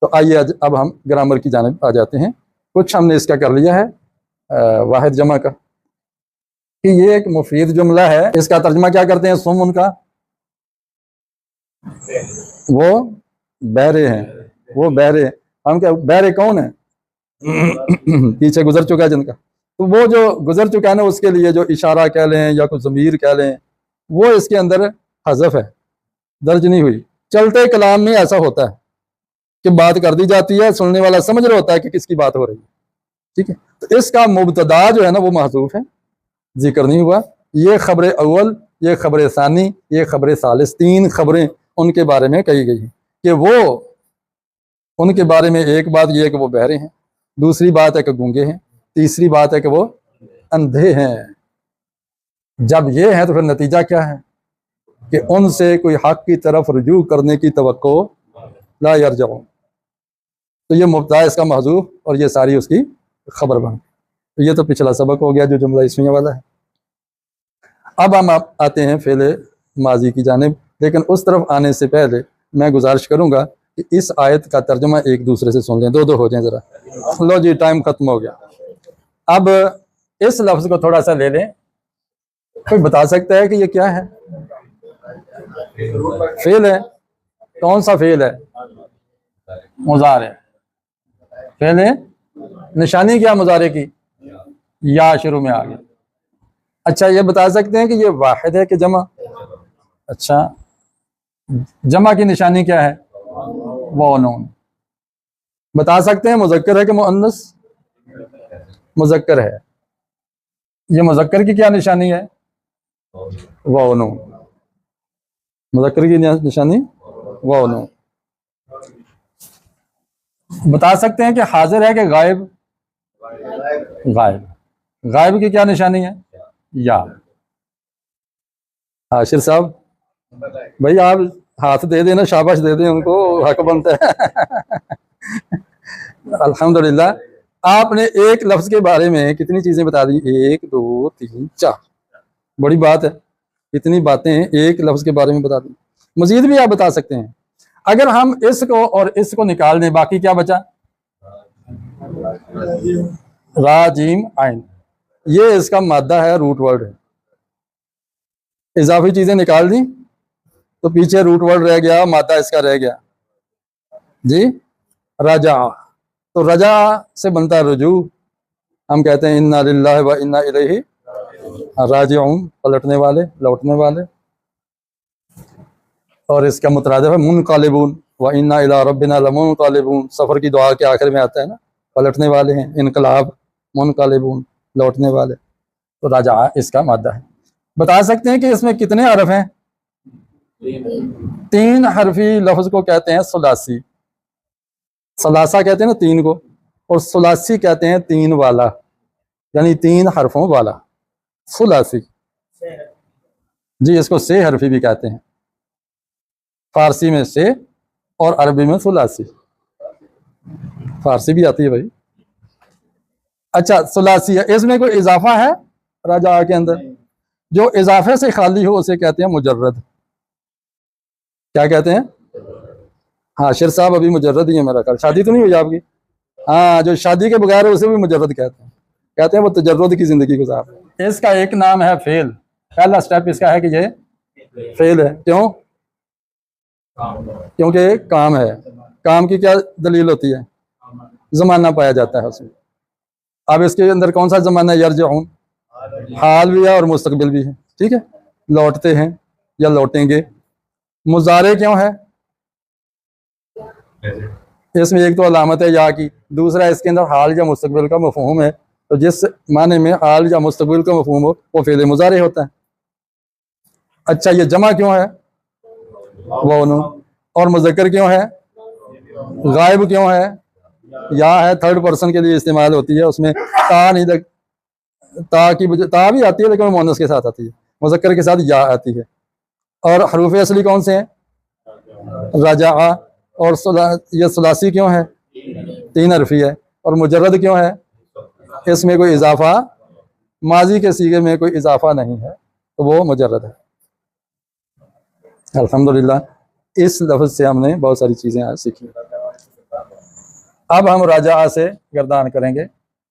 तो आइए अब हम ग्रामर की जानिब आ जाते हैं। कुछ हमने इसका कर लिया है वाहिद जमा का, कि ये एक मुफीद जुमला है। इसका तर्जमा क्या करते हैं? सुम उनका वो बहरे हैं, वो बहरे। हम क्या बहरे कौन है? पीछे गुजर चुका है जिनका, तो वो जो गुजर चुका है ना, उसके लिए जो इशारा कह लें या कुछ ज़मीर कह लें, वो इसके अंदर हज़फ है, दर्ज नहीं हुई। चलते कलाम में ऐसा होता है कि बात कर दी जाती है, सुनने वाला समझ रहा होता है कि किसकी बात हो रही है, ठीक है। तो इसका मुब्तदा जो है ना वो महज़ूफ है, जिक्र नहीं हुआ। ये खबर अव्वल, ये खबर सानी, ये खबर सालिस, 3 खबरें उनके बारे में कही गई हैं कि वो उनके बारे में एक बात यह है कि वो बहरे हैं, दूसरी बात है कि गूंगे हैं, तीसरी बात है कि वो अंधे हैं। जब ये है तो फिर नतीजा क्या है कि उनसे कोई हक की तरफ रुजू करने की तवक्को ला यरजाऊं। तो ये मुब्तदा इसका महज़ूफ और ये सारी उसकी खबर बन। तो ये तो पिछला सबक हो गया जो जुमला इसमें वाला है। अब हम आते हैं फेले माजी की जानिब, लेकिन उस तरफ आने से पहले मैं गुजारिश करूंगा कि इस आयत का तर्जुमा एक दूसरे से सुन लें, दो हो जाएं ज़रा। लो जी, टाइम ख़त्म हो गया। अब इस लफ्ज़ को थोड़ा सा ले लें। कोई बता सकता है कि ये क्या है? फेल है। कौन सा फेल है? मुज़ारे। फेल है, निशानी क्या मुज़ारे की? या शुरू में आ गया। अच्छा, ये बता सकते हैं कि ये वाहिद है कि जमा? अच्छा, जमा की निशानी क्या है? वो नून। बता सकते हैं मुज़क्कर है कि मुअन्नस? मुज़क्कर है। ये मुज़क्कर की क्या निशानी है? वो नून। मुज़क्कर की निशानी वो नून। बता सकते हैं कि हाजिर है कि गायब? गायब। गायब की क्या निशानी है? या। हाशिर साहब भाई आप हाथ दे देना, शाबाश दे दें, उनको हक बनता है। अल्हम्दुलिल्लाह। आपने एक लफ्ज़ के बारे में कितनी चीज़ें बता दी? 1 2 3 4। बड़ी बात है, इतनी बातें एक लफ्ज़ के बारे में बता दी। मज़ीद भी आप बता सकते हैं। अगर हम इसको और इसको निकाल दें, बाकी क्या बचा? राजीम आइन। ये इसका मादा है, रूट वर्ड है। इजाफी चीज़ें निकाल दी तो पीछे रूट वर्ड रह गया, मादा इसका रह गया जी, रजा। तो रजा से बनता है रुजू। हम कहते हैं इन्ना लिल्लाहि व इन्ना इलैहि राजिऊन, पलटने वाले, लौटने वाले। और इसका मुतरादिफ है मुनक़ालिबून, व इन्ना इला रब्बिना लमुनक़ालिबून। सफ़र की दुआ के आखिर में आता है ना, पलटने वाले हैं। इनकलाब, मुनक़ालिबून, लौटने वाले। तो राजा इसका मादा है। बता सकते हैं कि इसमें कितने हरफ हैं? 3 हरफी लफ्ज़ को कहते हैं सुलासी। सलासा कहते हैं ना 3 को, और सुलासी कहते हैं 3 वाला, यानी 3 हरफों वाला। सुलासी जी, इसको से हरफी भी कहते हैं। फारसी में से और अरबी में सुलासी। फारसी भी आती है भाई। अच्छा, सुलासी है, इसमें कोई इजाफा है राजा के अंदर? जो इजाफे से खाली हो उसे कहते हैं मुजर्रद। क्या कहते हैं? हाँ, शेर साहब अभी मुजर्रद ही है मेरा ख्याल, शादी तो नहीं हुई आपकी? हाँ, जो शादी के बगैर है उसे भी मुजर्रद कहते हैं वो तजर्रुद की जिंदगी गुजार। इसका एक नाम है फेल। पहला स्टेप इसका है कि ये फेल है। क्यों? क्योंकि काम है। काम की क्या दलील होती है? जमाना पाया जाता है उसमें। अब इसके अंदर कौन सा जमाना है? यरजऊन, हाल भी है और मुस्तकबिल भी है, ठीक है। लौटते हैं या लौटेंगे। मुजारे क्यों है? इसमें एक तो अलामत है या की, दूसरा इसके अंदर हाल या मुस्तकबिल का मफहूम है। तो जिस माने में हाल या मुस्तकबिल का मफहूम हो वो फेल मुजारे होता है। अच्छा, ये जमा क्यों है? वो। और मुज़क्कर क्यों है? गायब क्यों है? या है, थर्ड पर्सन के लिए इस्तेमाल होती है, उसमें ता नहीं लग, ता भी आती है लेकिन मुअन्नस के साथ आती है, मुज़क्कर के साथ या आती है। और हरूफ असली कौन से हैं? रजा। और ये सुलासी क्यों है? 3 हरफी है। और मुजर्रद क्यों है? इसमें कोई इजाफा, माजी के सीगे में कोई इजाफा नहीं है, तो वो मुजर्रद है। अल्हम्दुलिल्लाह, इस लफ्ज़ से हमने बहुत सारी चीज़ें आज सीखी। अब हम राजा से गर्दान करेंगे।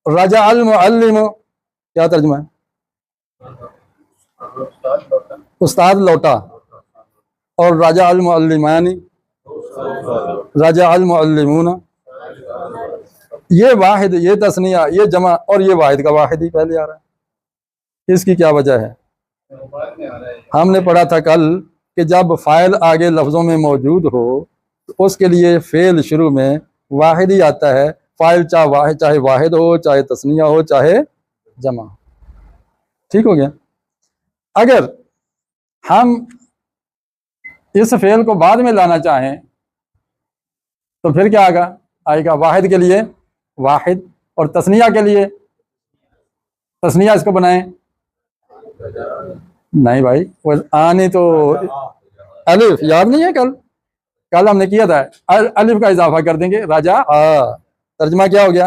राजा अल मुअल्लिम क्या तर्जुमा है? उस्ताद लौटा। और राजा अल मुअल्लिमानी, राजा अल मुअल्लिमूना। ये वाहिद, ये तस्निया, ये जमा और ये वाहिद का वाहिद ही पहले आ रहा है। इसकी क्या वजह है? हमने पढ़ा था कल कि जब फाइल आगे लफ्जों में मौजूद हो तो उसके लिए फेल शुरू में वाहिद ही आता है। फाइल चाहे वाहिद हो, चाहे तस्निया हो, चाहे जमा। ठीक हो गया। अगर हम इस फेल को बाद में लाना चाहें तो फिर क्या आएगा? वाहिद के लिए वाहिद और तस्निया के लिए तस्निया। इसको बनाएं। नहीं भाई, वो आने तो अलिफ याद नहीं है? कल हमने किया था, अलिफ का इजाफा कर देंगे। राजा तर्जमा क्या हो गया?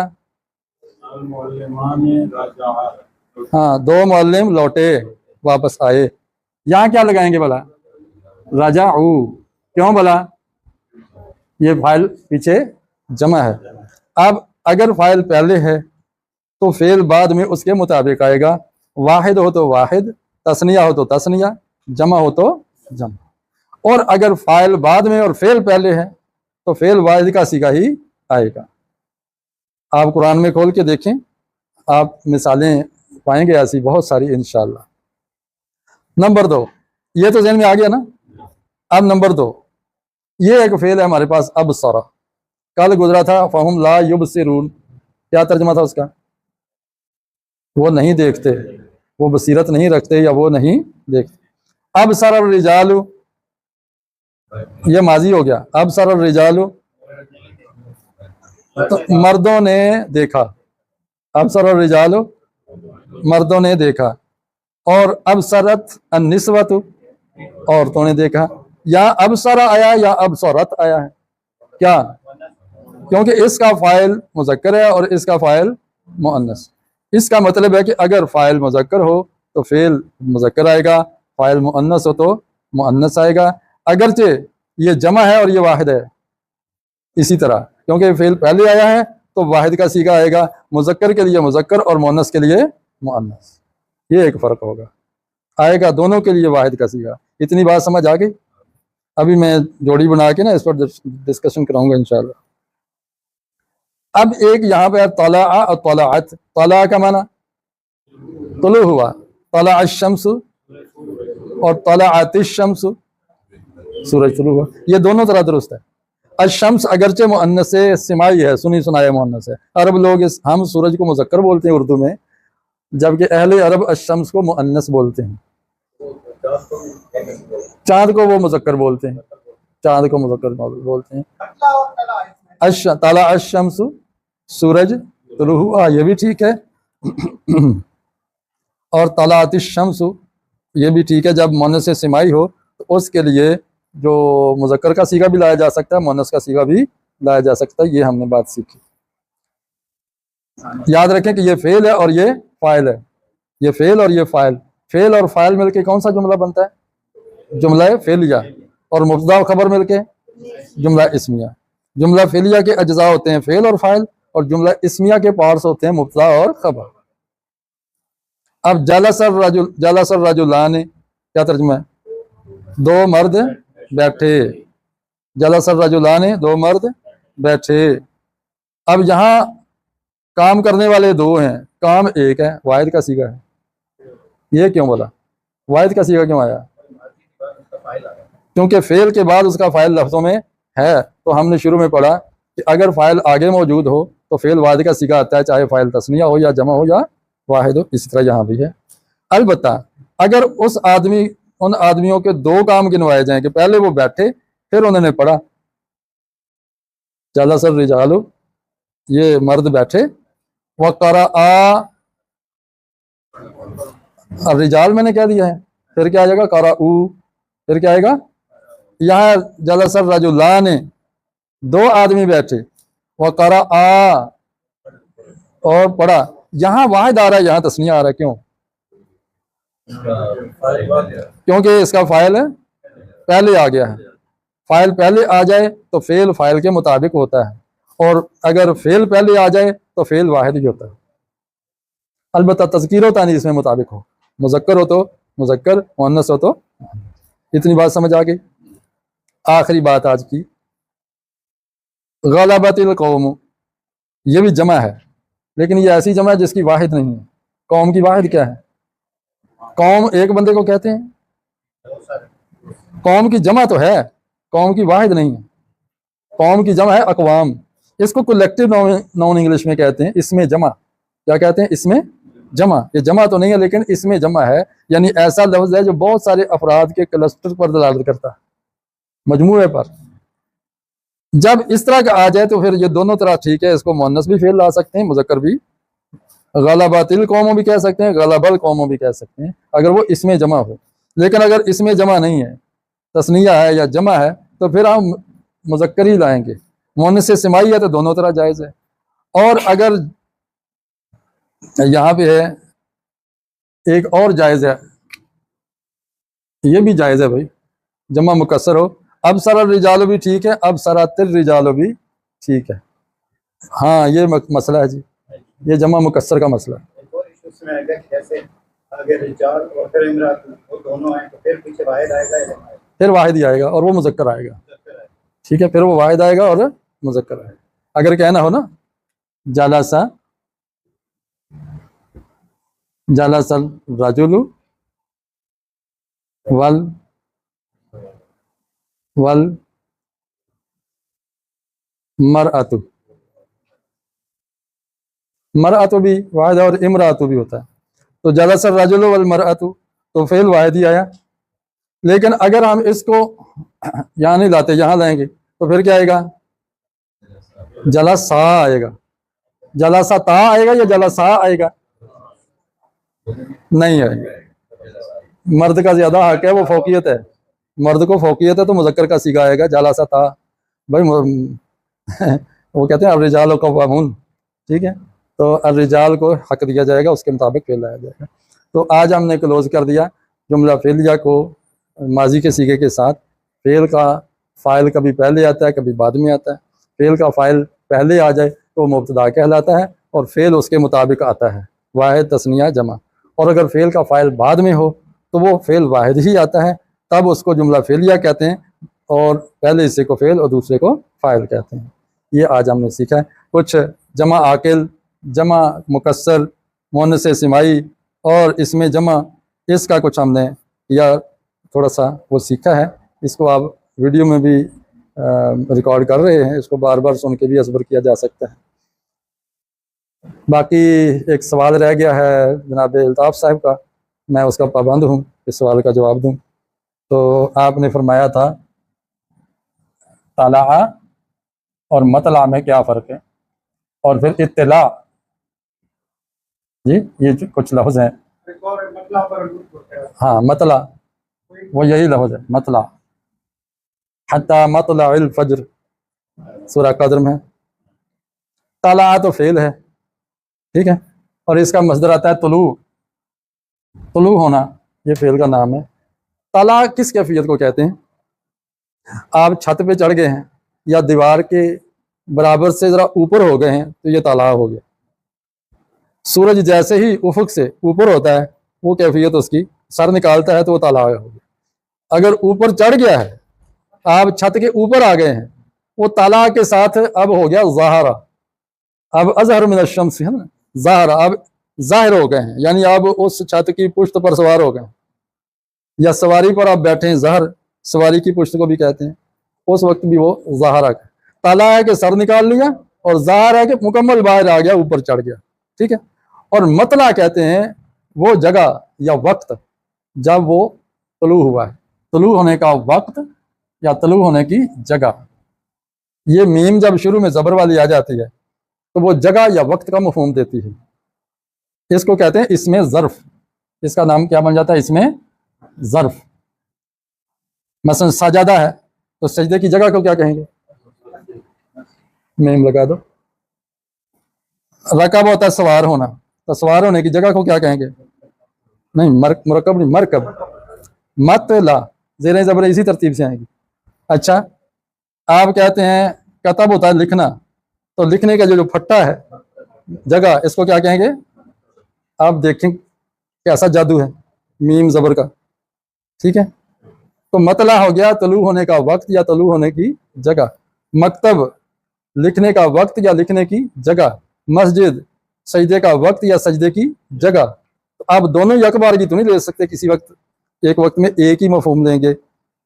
हाँ, दो मुअल्लिम लौटे, वापस आए। यहाँ क्या लगाएंगे भला? राजा क्यों भला? ये फाइल पीछे जमा है। अब अगर फाइल पहले है तो फेल बाद में उसके मुताबिक आएगा। वाहिद हो तो वाहिद, तस्निया हो तो तस्निया, जमा हो तो जमा। और अगर फाइल बाद में और फेल पहले है तो फेल वाहिद का सीगा ही आएगा। आप कुरान में खोल के देखें, आप मिसालें पाएंगे ऐसी बहुत सारी इंशाअल्लाह। नंबर 2, ये तो ज़हन में आ गया ना। अब नंबर 2, ये एक फेल है हमारे पास। अब सारा कल गुजरा था, फहुम ला युबसिरून। क्या तर्जमा था उसका? वो नहीं देखते, वो बसीरत नहीं रखते, या वो नहीं देखते। अब सर रिजालू, ये माजी हो गया। अब सर रिजालू तो मर्दों ने देखा। अब सर रिजालू मर्दों ने देखा। और अब सरत निस्वत औरतों ने देखा। या अब सरा आया या अब सरत आया है। क्या? क्योंकि इसका फाइल मुज़क्कर है और इसका फाइल मुअन्नस। इसका मतलब है कि अगर फाइल मुज़क्कर हो तो फेल मुज़क्कर आएगा, फाइल मुअन्नस हो तो मुअन्नस आएगा। अगरचे ये जमा है और ये वाहिद है, इसी तरह क्योंकि फेल पहले आया है तो वाहिद का सीगा आएगा, मुज़क्कर के लिए मुज़क्कर और मुअन्नस के लिए मुअन्नस। ये एक फ़र्क होगा, आएगा दोनों के लिए वाहिद का सीगा। इतनी बात समझ आ गई? अभी मैं जोड़ी बना के ना इस पर डिस्कशन कराऊंगा इंशाल्लाह। अब एक यहाँ पे तला और तलाअत। तला का माना तुलू हुआ, तला अश-शम्स और तलाअत अश-शम्स, सूरज तुलू हुआ। ये दोनों तरह दुरुस्त है। अश-शम्स अगरचे मुअन्नस से सिमाई है, सुनी सुनाया मुअन्नस है। अरब लोग हम सूरज को मुज़क्कर बोलते हैं उर्दू में, जबकि अहले अरब अश-शम्स को मुअन्नस बोलते हैं। चांद को वो मुज़क्कर बोलते हैं, चांद को मुज़क्कर बोलते हैं। तला अश-शम्स, सूरज तुलू हुआ, ये भी ठीक है। और तलाअत अश-शम्स, ये भी ठीक है। जब मुअन्नस से सिमाई हो तो उसके लिए जो मुज़क्कर का सीगा भी लाया जा सकता है, मुअन्नस का सीगा भी लाया जा सकता है। ये हमने बात सीखी। याद रखें कि ये फेल है और ये फाइल है। ये फेल और ये फाइल, फेल और फाइल मिलके कौन सा जुमला बनता है? जुमला फेलिया। और मुब्तदा और खबर मिलके जुमला इस्मिया। जुमला फेलिया के अज्जा होते हैं फेल और फाइल, और जुमला इस्मिया के पार्ट्स होते हैं मुब्तदा और खबर। अब जलसर रजुलान, क्या तर्जुमा है? दो मर्द बैठे। जलसर रजुलान, दो मर्द बैठे। अब यहाँ काम करने वाले दो हैं, काम एक है, वाहिद का सीगा है। ये क्यों बोला? वाहिद का सीगा क्यों आया? क्योंकि फेल के बाद उसका फाइल लफ्जों में है। तो हमने शुरू में पढ़ा कि अगर फाइल आगे मौजूद हो तो फेल वाहिद का सीगा आता है, चाहे फाइल तस्निया हो या जमा हो या वाहिद हो। इसी तरह यहाँ भी है। अलबत्ता अगर उन आदमियों के दो काम गिनवाए जाएं कि पहले वो बैठे फिर उन्होंने पढ़ा जलसर रिजालु, ये मर्द बैठे, वक़रा रिजाल मैंने कह दिया है, फिर क्या आ जाएगा? कराऊ, फिर क्या आएगा? यहाँ जलसर रजुलान, दो आदमी बैठे, वक़रा और पढ़ा। यहाँ वाहिद आ रहा है, यहाँ तस्निया आ रहा है। क्यों? क्योंकि इसका फाइल पहले आ गया है। फाइल पहले आ जाए तो फेल फाइल के मुताबिक होता है, और अगर फेल पहले आ जाए तो फेल वाहिद ही होता है। अलबत्ता तज़कीर होता नहीं इसमें मुताबिक हो, मुज़क्कर हो तो मुज़क्कर, मुअन्नस हो तो। इतनी बात समझ आ गई। आखिरी बात आज की, गलबतिल कौम, ये भी जमा है, लेकिन ये ऐसी जमा है जिसकी वाहिद नहीं है। कौम की वाहिद क्या है? कौम एक बंदे को कहते हैं, कौम की जमा तो है, कौम की वाहिद नहीं है। कौम की जमा है अकवाम, इसको कलेक्टिव नाउन इंग्लिश में कहते हैं, इसमें जमा। क्या कहते हैं? इसमें जमा। ये जमा तो नहीं है लेकिन इसमें जमा है, यानी ऐसा लफ्ज है जो बहुत सारे अफराद के क्लस्टर पर दलालत करता है, मजमूए पर। जब इस तरह का आ जाए तो फिर ये दोनों तरह ठीक है, इसको मुअन्नस भी फेल ला सकते हैं, मुज़क्कर भी। गलबातिल कौम भी कह सकते हैं, गलबल कौम भी कह सकते हैं, अगर वो इसमें जमा हो। लेकिन अगर इसमें जमा नहीं है, तस्निया है या जमा है, तो फिर हम मुज़क्कर ही लाएंगे। मुअन्नस से सिमाई है तो दोनों तरह जायज़ है। और अगर यहाँ पे है एक और जायज़ है, ये भी जायज़ है भाई, जमा मुकस्सर हो। अब सरा रिजालो भी ठीक है, अब सरा तिर रिजालो भी ठीक है। हाँ, ये मसला है जी, ये जमा मुकस्सर का मसला है। फिर वाहिद ही आएगा और वो मुज़क्कर आएगा, ठीक है, फिर वो वाहिद आएगा और मुज़क्कर आएगा। अगर कहना हो ना जालासा, जालासल रजुलु वल वल मरअतु, मरअतु भी वाहिद और इमरातु भी होता है। तो जालासल रजुलु वल मरअतु तो फेल वाहिद ही आया। लेकिन अगर हम इसको यहाँ नहीं लाते, यहाँ लाएंगे तो फिर क्या आएगा? जलसा आएगा। जलसा ता आएगा या जलसा आएगा? नहीं आएगा। मर्द का ज्यादा हक है, वो फौकियत है, मर्द को फौकियत है, तो मुज़क्कर का सीगा आएगा जलसा ता भाई। वो कहते हैं अर्रिजाल कव्वामून, ठीक है, तो अर्रिजाल को हक दिया जाएगा, उसके मुताबिक फेल लाया जाएगा। तो आज हमने क्लोज कर दिया जुमला फेलिया को माजी के सीगे के साथ। फेल का फ़ाइल कभी पहले आता है, कभी बाद में आता है। फेल का फ़ाइल पहले आ जाए तो मुब्तदा कहलाता है और फेल उसके मुताबिक आता है, वाहिद तस्निया जमा। और अगर फेल का फ़ाइल बाद में हो तो वो फेल वाहिद ही आता है, तब उसको जुमला फेलिया कहते हैं, और पहले हिस्से को फेल और दूसरे को फ़ाइल कहते हैं। ये आज हमने सीखा है। कुछ जमा आकिल, जमा मुकस्सर, मुअन्नस सिमाई और इसमें जमा, इसका कुछ हमने या थोड़ा सा वो सीखा है। इसको आप वीडियो में भी रिकॉर्ड कर रहे हैं, इसको बार बार सुन के भी असबर किया जा सकता है। बाकी एक सवाल रह गया है जनाब अल्ताफ़ साहब का, मैं उसका पाबंद हूँ, इस सवाल का जवाब दूँ। तो आपने फरमाया था तला और मतला में क्या फ़र्क है, और फिर इत्तला, जी ये कुछ लफ्ज़ हैं। हाँ, मतला वो यही लफ्ज़ है, मतला। हत्ता मतलाइल फज्र सूरह कद्र में। तला तो फेल है, ठीक है, और इसका मसदर आता है तुलू, तुलू होना, ये फेल का नाम है। तला किस कैफियत को कहते हैं? आप छत पे चढ़ गए हैं या दीवार के बराबर से ज़रा ऊपर हो गए हैं तो ये तला हो गया। सूरज जैसे ही उफक से ऊपर होता है, वो कैफियत उसकी सर निकालता है तो वो तला हो गया। अगर ऊपर चढ़ गया है, आप छत के ऊपर आ गए हैं, वो तला के साथ अब हो गया ज़ाहरा। अब अज़हर मिन अश-शम्स है ना, ज़ाहरा, अब ज़ाहिर हो गए हैं, यानी अब उस छत की पुश्त पर सवार हो गए, या सवारी पर आप बैठे हैं, ज़हर सवारी की पुश्त को भी कहते हैं, उस वक्त भी वो ज़ाहरा का। तला है कि सर निकाल लिया, और ज़ाहर है कि मुकम्मल बाहर आ गया, ऊपर चढ़ गया, ठीक है। और मतला कहते हैं वो जगह या वक्त जब वो तलू हुआ है, तलू होने का वक्त या तलू होने की जगह। ये मीम जब शुरू में ज़बर वाली आ जाती है तो वो जगह या वक्त का मफ़हूम देती है। इसको कहते हैं इसमें ज़र्फ़, इसका नाम क्या बन जाता है? इसमें ज़र्फ़। मसलन सजादा है तो सजदे की जगह को क्या कहेंगे? मीम लगा दो। रकब होता है सवार होना, तो सवार होने की जगह को क्या कहेंगे? नहीं, मरकब नहीं, मरकब। मतला ज़ेर ज़बर इसी तरतीब से आएगी। अच्छा, आप कहते हैं कतब होता है लिखना, तो लिखने का जो फट्टा है जगह, इसको क्या कहेंगे? आप देखें कैसा जादू है मीम ज़बर का, ठीक है। तो मतला हो गया तलू होने का वक्त या तलू होने की जगह, मकतब लिखने का वक्त या लिखने की जगह, मस्जिद सजदे का वक्त या सजदे की जगह। तो आप दोनों एक बार की तो नहीं ले सकते, किसी वक्त एक वक्त में एक ही मफहूम लेंगे।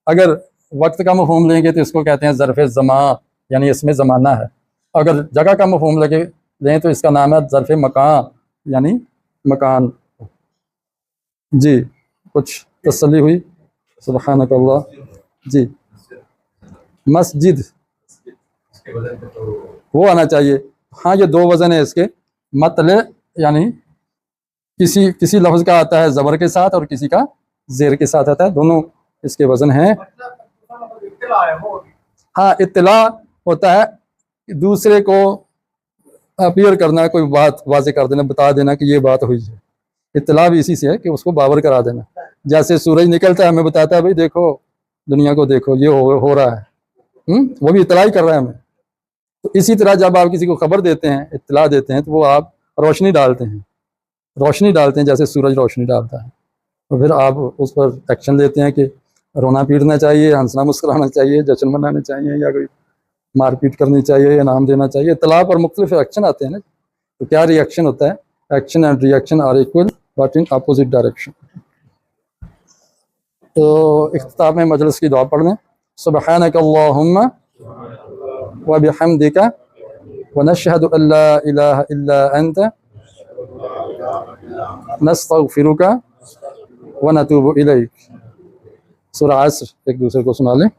अगर वक्त का मफहूम लेंगे तो इसको कहते हैं ज़र्फ़ ज़मा, यानी इसमें ज़माना है। अगर जगह का मफहूम लगे लें तो इसका नाम है ज़र्फ़ मकान, यानी मकान। जी, कुछ तसल्ली हुई? सुबहानकल्लाह। जी, मस्जिद वो आना चाहिए। हाँ, ये दो वज़न है इसके, मतले यानी किसी किसी लफ्ज़ का आता है ज़बर के साथ और किसी का ज़ेर के साथ आता है, दोनों इसके वज़न हैं। हाँ, इत्तला होता है दूसरे को अपीयर करना, कोई बात वाज़े कर देना, बता देना कि ये बात हुई है। इत्तला भी इसी से है कि उसको बावर करा देना। जैसे सूरज निकलता है हमें बताता है भाई देखो दुनिया को, देखो ये हो रहा है, वो भी इत्तला ही कर रहा है हमें। तो इसी तरह जब आप किसी को खबर देते हैं, इत्तला देते हैं, तो वो आप रोशनी डालते हैं, जैसे सूरज रोशनी डालता है। तो फिर आप उस पर एक्शन लेते हैं कि रोना पीटना चाहिए, हंसना मुस्कुराना चाहिए, जश्न मनाना चाहिए, या कोई मारपीट करनी चाहिए, इनाम देना चाहिए। इत्तला पर मुख्तलिफ एक्शन आते हैं ना। तो क्या रिएक्शन होता है? Action and reaction are equal but in opposite direction. तो इख्तिताम में मजलिस की दुआ पढ़ लें। सुब्हानक अल्लाहुम्मा व बिहम्दिका व नशहदु अल्ला इलाहा इल्ला अंता नस्तगफिरुका व नतूबु इलैक। सूरह अस्र एक दूसरे को सुना लें।